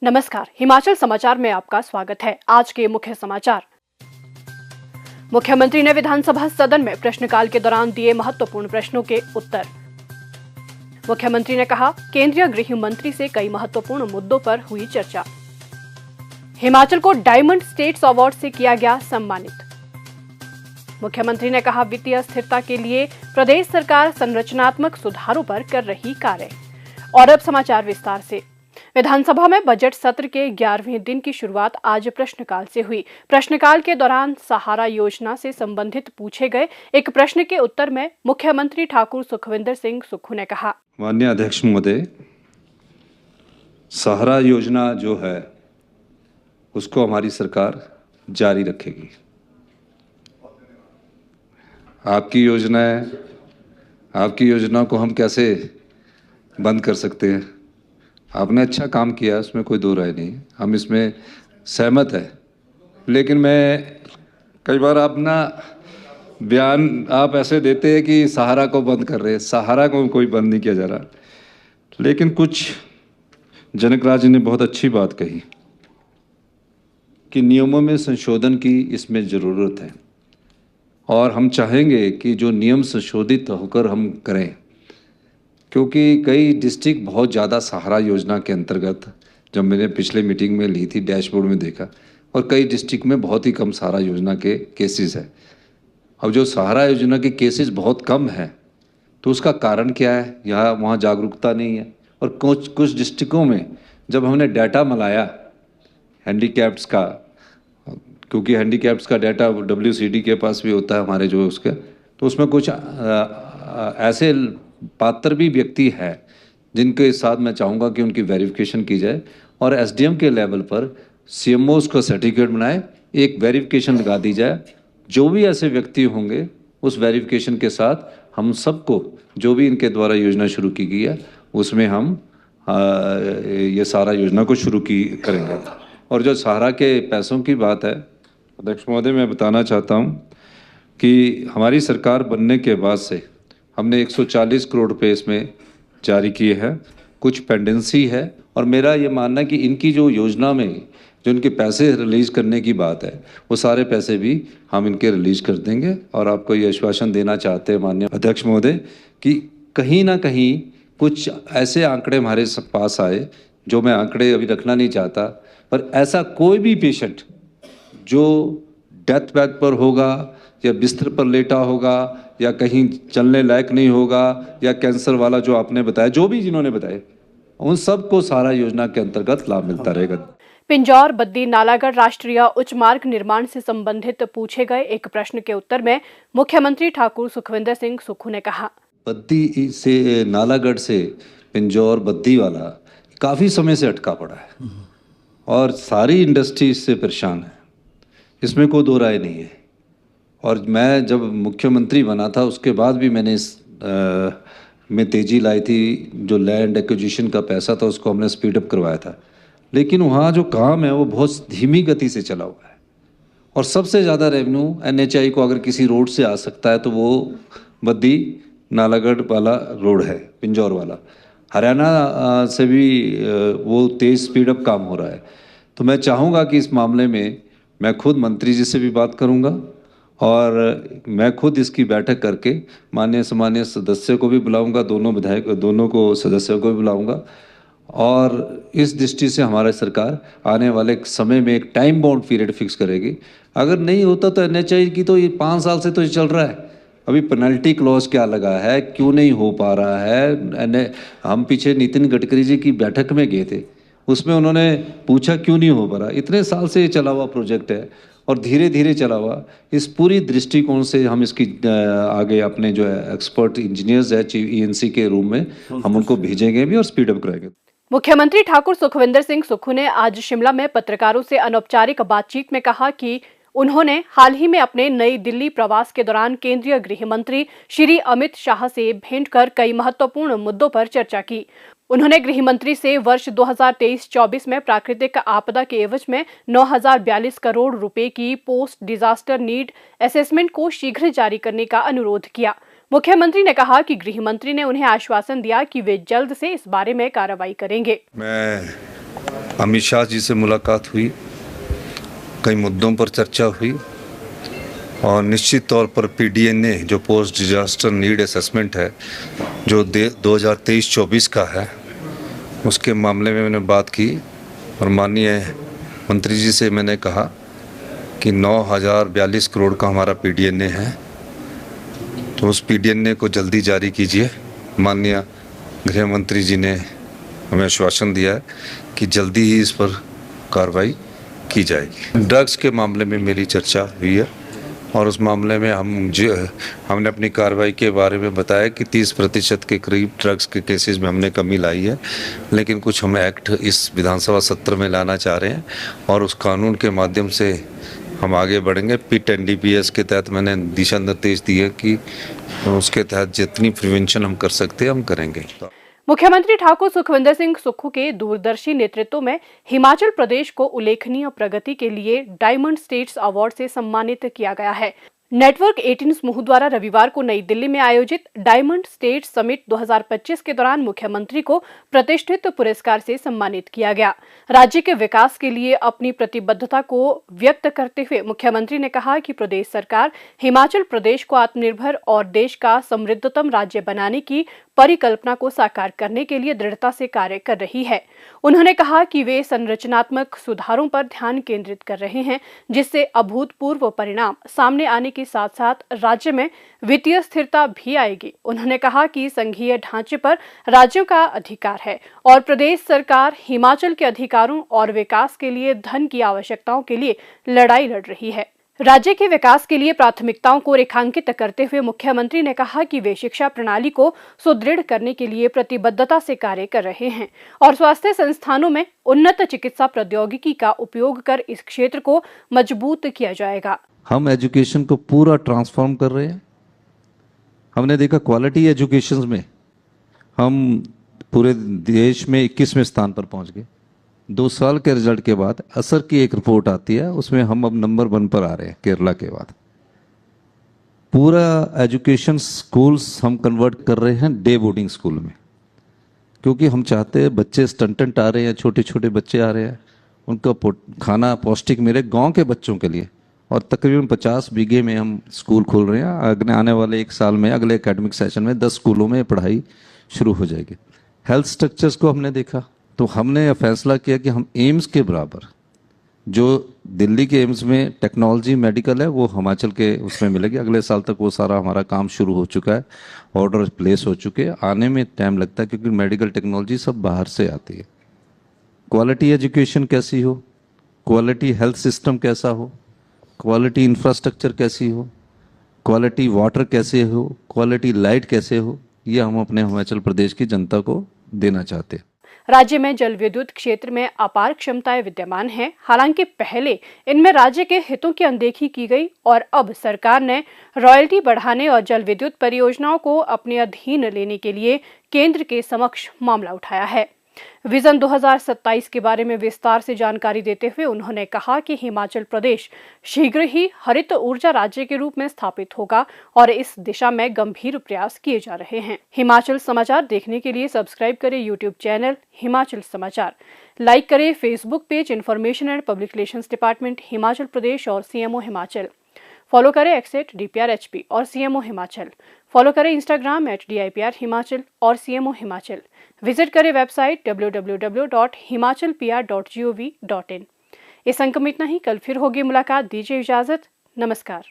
नमस्कार, हिमाचल समाचार में आपका स्वागत है। आज के मुख्य समाचार। मुख्यमंत्री ने विधानसभा सदन में प्रश्नकाल के दौरान दिए महत्वपूर्ण प्रश्नों के उत्तर। मुख्यमंत्री ने कहा, केंद्रीय गृह मंत्री से कई महत्वपूर्ण मुद्दों पर हुई चर्चा। हिमाचल को डायमंड स्टेट्स अवार्ड से किया गया सम्मानित। मुख्यमंत्री ने कहा, वित्तीय स्थिरता के लिए प्रदेश सरकार संरचनात्मक सुधारों पर कर रही कार्य। और अब समाचार विस्तार से। विधानसभा में बजट सत्र के 11वें दिन की शुरुआत आज प्रश्नकाल से हुई। प्रश्नकाल के दौरान सहारा योजना से संबंधित पूछे गए एक प्रश्न के उत्तर में मुख्यमंत्री ठाकुर सुखविंदर सिंह सुक्खू ने कहा, माननीय अध्यक्ष महोदय, सहारा योजना जो है उसको हमारी सरकार जारी रखेगी। आपकी योजना को हम कैसे बंद कर सकते हैं? आपने अच्छा काम किया, उसमें कोई दो राय नहीं, हम इसमें सहमत है। लेकिन मैं कई बार अपना बयान आप ऐसे देते हैं कि सहारा को बंद कर रहे हैं। सहारा को कोई बंद नहीं किया जा रहा। लेकिन कुछ जनकराज ने बहुत अच्छी बात कही कि नियमों में संशोधन की इसमें ज़रूरत है, और हम चाहेंगे कि जो नियम संशोधित होकर हम करें, क्योंकि कई डिस्ट्रिक्ट बहुत ज़्यादा सहारा योजना के अंतर्गत, जब मैंने पिछले मीटिंग में ली थी, डैशबोर्ड में देखा, और कई डिस्ट्रिक्ट में बहुत ही कम सहारा योजना के केसेस है। अब जो सहारा योजना के केसेस बहुत कम है, तो उसका कारण क्या है? यहाँ वहाँ जागरूकता नहीं है। और कुछ डिस्ट्रिक्टों में जब हमने डाटा मिलाया हैंडीकैप्ड्स का, क्योंकि हैंडीकैप्ड्स का डाटा WCD के पास भी होता है हमारे जो उसके, तो उसमें कुछ ऐसे पात्र भी व्यक्ति है जिनके साथ मैं चाहूँगा कि उनकी वेरिफिकेशन की जाए, और SDM के लेवल पर CMOs का सर्टिफिकेट बनाए, एक वेरिफिकेशन लगा दी जाए। जो भी ऐसे व्यक्ति होंगे, उस वेरिफिकेशन के साथ हम सबको, जो भी इनके द्वारा योजना शुरू की गई है, उसमें हम ये सहारा योजना को शुरू करेंगे। और जो सहारा के पैसों की बात है, अध्यक्ष महोदय, मैं बताना चाहता हूँ कि हमारी सरकार बनने के बाद से हमने 140 करोड़ रुपये इसमें जारी किए हैं। कुछ पेंडेंसी है, और मेरा ये मानना है कि इनकी जो योजना में जो इनके पैसे रिलीज करने की बात है, वो सारे पैसे भी हम इनके रिलीज कर देंगे। और आपको ये आश्वासन देना चाहते हैं माननीय अध्यक्ष महोदय कि कहीं ना कहीं कुछ ऐसे आंकड़े हमारे पास आए, जो मैं आंकड़े अभी रखना नहीं चाहता, पर ऐसा कोई भी पेशेंट जो डेथ बेड पर होगा, या बिस्तर पर लेटा होगा, या कहीं चलने लायक नहीं होगा, या कैंसर वाला जो आपने बताया, जो भी जिन्होंने बताया, उन सबको सहारा योजना के अंतर्गत लाभ मिलता रहेगा। पिंजौर बद्दी नालागढ़ राष्ट्रीय उच्च मार्ग निर्माण से संबंधित पूछे गए एक प्रश्न के उत्तर में मुख्यमंत्री ठाकुर सुखविंदर सिंह सुक्खू ने कहा, बद्दी से नालागढ़ से पिंजौर बद्दी वाला काफ़ी समय से अटका पड़ा है, और सारी इंडस्ट्री इससे परेशान है, इसमें कोई दो राय नहीं है। और मैं जब मुख्यमंत्री बना था, उसके बाद भी मैंने इस में तेज़ी लाई थी। जो लैंड एक्विजिशन का पैसा था, उसको हमने स्पीड अप करवाया था। लेकिन वहाँ जो काम है वो बहुत धीमी गति से चला हुआ है, और सबसे ज़्यादा रेवेन्यू NHI को अगर किसी रोड से आ सकता है तो वो बद्दी नालागढ़ वाला रोड है, पिंजौर वाला। हरियाणा से भी वो तेज़ स्पीड अप काम हो रहा है। तो मैं चाहूँगा कि इस मामले में मैं खुद मंत्री जी से भी बात करूँगा, और मैं खुद इसकी बैठक करके माननीय सामान्य सदस्य को भी बुलाऊंगा, दोनों को सदस्यों को भी बुलाऊंगा। और इस दृष्टि से हमारी सरकार आने वाले समय में एक टाइम बाउंड पीरियड फिक्स करेगी। अगर नहीं होता तो NHI की तो ये 5 साल से तो ये चल रहा है। अभी पेनल्टी क्लॉज क्या लगा है, क्यों नहीं हो पा रहा है? हम पीछे नितिन गडकरी जी की बैठक में गए थे, उसमें उन्होंने पूछा क्यों नहीं हो पा रहा। इतने साल से ये चला हुआ प्रोजेक्ट है, और धीरे धीरे चला हुआ। इस पूरी दृष्टिकोण से हम इसकी आगे अपने जो है एक्सपर्ट इंजीनियर्स है ENC के रूम में हम उनको भेजेंगे भी और स्पीड अप कराएंगे। मुख्यमंत्री ठाकुर सुखविंदर सिंह सुक्खू ने आज शिमला में पत्रकारों से अनौपचारिक बातचीत में कहा कि उन्होंने हाल ही में अपने नई दिल्ली प्रवास के दौरान केंद्रीय गृह मंत्री श्री अमित शाह से भेंट कर कई महत्वपूर्ण मुद्दों पर चर्चा की। उन्होंने गृह मंत्री से वर्ष 2023-24 में प्राकृतिक आपदा के एवज में 9,042 करोड़ रुपए की पोस्ट डिजास्टर नीड असेसमेंट को शीघ्र जारी करने का अनुरोध किया। मुख्यमंत्री ने कहा कि गृह मंत्री ने उन्हें आश्वासन दिया कि वे जल्द से इस बारे में कार्रवाई करेंगे। मैं अमित शाह जी से मुलाकात हुई, कई मुद्दों पर चर्चा हुई और निश्चित तौर पर PDNA जो पोस्ट डिजास्टर नीड असेसमेंट है जो 2023-24 का है, उसके मामले में मैंने बात की और माननीय मंत्री जी से मैंने कहा कि 9,042 करोड़ का हमारा PDNA है, तो उस PDNA को जल्दी जारी कीजिए। माननीय गृह मंत्री जी ने हमें आश्वासन दिया है कि जल्दी ही इस पर कार्रवाई की जाएगी। ड्रग्स के मामले में मेरी चर्चा हुई है और उस मामले में हमने अपनी कार्रवाई के बारे में बताया कि 30% के करीब ड्रग्स के केसेस में हमने कमी लाई है, लेकिन कुछ हम एक्ट इस विधानसभा सत्र में लाना चाह रहे हैं और उस कानून के माध्यम से हम आगे बढ़ेंगे। PIT NDPS के तहत मैंने दिशा निर्देश दिए कि उसके तहत जितनी प्रिवेंशन हम कर सकते हैं हम करेंगे। मुख्यमंत्री ठाकुर सुखविंदर सिंह सुक्खू के दूरदर्शी नेतृत्व में हिमाचल प्रदेश को उल्लेखनीय प्रगति के लिए डायमंड स्टेट्स अवार्ड से सम्मानित किया गया है। नेटवर्क 18 समूह द्वारा रविवार को नई दिल्ली में आयोजित डायमंड स्टेट समिट 2025 के दौरान मुख्यमंत्री को प्रतिष्ठित पुरस्कार से सम्मानित किया गया। राज्य के विकास के लिए अपनी प्रतिबद्धता को व्यक्त करते हुए मुख्यमंत्री ने कहा कि प्रदेश सरकार हिमाचल प्रदेश को आत्मनिर्भर और देश का समृद्धतम राज्य बनाने की परिकल्पना को साकार करने के लिए दृढ़ता से कार्य कर रही है। उन्होंने कहा कि वे संरचनात्मक सुधारों पर ध्यान केंद्रित कर रहे हैं, जिससे अभूतपूर्व परिणाम सामने आने के साथ साथ राज्य में वित्तीय स्थिरता भी आएगी। उन्होंने कहा कि संघीय ढांचे पर राज्यों का अधिकार है और प्रदेश सरकार हिमाचल के अधिकारों और विकास के लिए धन की आवश्यकताओं के लिए लड़ाई लड़ रही है। राज्य के विकास के लिए प्राथमिकताओं को रेखांकित करते हुए मुख्यमंत्री ने कहा कि वे शिक्षा प्रणाली को सुदृढ़ करने के लिए प्रतिबद्धता से कार्य कर रहे हैं और स्वास्थ्य संस्थानों में उन्नत चिकित्सा प्रौद्योगिकी का उपयोग कर इस क्षेत्र को मजबूत किया जाएगा। हम एजुकेशन को पूरा ट्रांसफॉर्म कर रहे हैं। हमने देखा क्वालिटी एजुकेशन में हम पूरे देश में 21वें स्थान पर पहुंच गए। 2 साल के रिजल्ट के बाद असर की एक रिपोर्ट आती है, उसमें हम अब नंबर 1 पर आ रहे हैं केरला के बाद। पूरा एजुकेशन स्कूल्स हम कन्वर्ट कर रहे हैं डे बोर्डिंग स्कूल में, क्योंकि हम चाहते हैं बच्चे स्टंटेंट आ रहे हैं, छोटे छोटे बच्चे आ रहे हैं, उनका खाना पौष्टिक मिले गांव के बच्चों के लिए। और तकरीबन 50 बीघे में हम स्कूल खोल रहे हैं। आने वाले 1 साल में अगले एकेडमिक सेशन में 10 स्कूलों में पढ़ाई शुरू हो जाएगी। हेल्थ स्ट्रक्चर्स को हमने देखा तो हमने फैसला किया कि हम एम्स के बराबर, जो दिल्ली के एम्स में टेक्नोलॉजी मेडिकल है वो हिमाचल के उसमें मिलेगी। अगले साल तक वो सारा हमारा काम शुरू हो चुका है, ऑर्डर प्लेस हो चुके हैं। आने में टाइम लगता है क्योंकि मेडिकल टेक्नोलॉजी सब बाहर से आती है। क्वालिटी एजुकेशन कैसी हो, क्वालिटी हेल्थ सिस्टम कैसा हो, क्वालिटी इंफ्रास्ट्रक्चर कैसी हो, क्वालिटी वाटर कैसे हो, क्वालिटी लाइट कैसे हो, ये हम अपने हिमाचल प्रदेश की जनता को देना चाहते हैं। राज्य में जल विद्युत क्षेत्र में अपार क्षमताएं विद्यमान हैं। हालांकि पहले इनमें राज्य के हितों की अनदेखी की गई और अब सरकार ने रॉयल्टी बढ़ाने और जल विद्युत परियोजनाओं को अपने अधीन लेने के लिए केंद्र के समक्ष मामला उठाया है। विजन 2027 के बारे में विस्तार से जानकारी देते हुए उन्होंने कहा कि हिमाचल प्रदेश शीघ्र ही हरित ऊर्जा राज्य के रूप में स्थापित होगा और इस दिशा में गंभीर प्रयास किए जा रहे हैं। हिमाचल समाचार देखने के लिए सब्सक्राइब करें यूट्यूब चैनल हिमाचल समाचार, लाइक करें Facebook page information and public relations department Himachal Pradesh और CMO हिमाचल, फॉलो करें @DPRHP और CMO हिमाचल, फॉलो करें इंस्टाग्राम @DIPR हिमाचल और CMO हिमाचल, विजिट करें वेबसाइट www.himachalpr.gov.in। इस अंक में इतना ही। कल फिर होगी मुलाकात। दीजिए इजाजत। नमस्कार।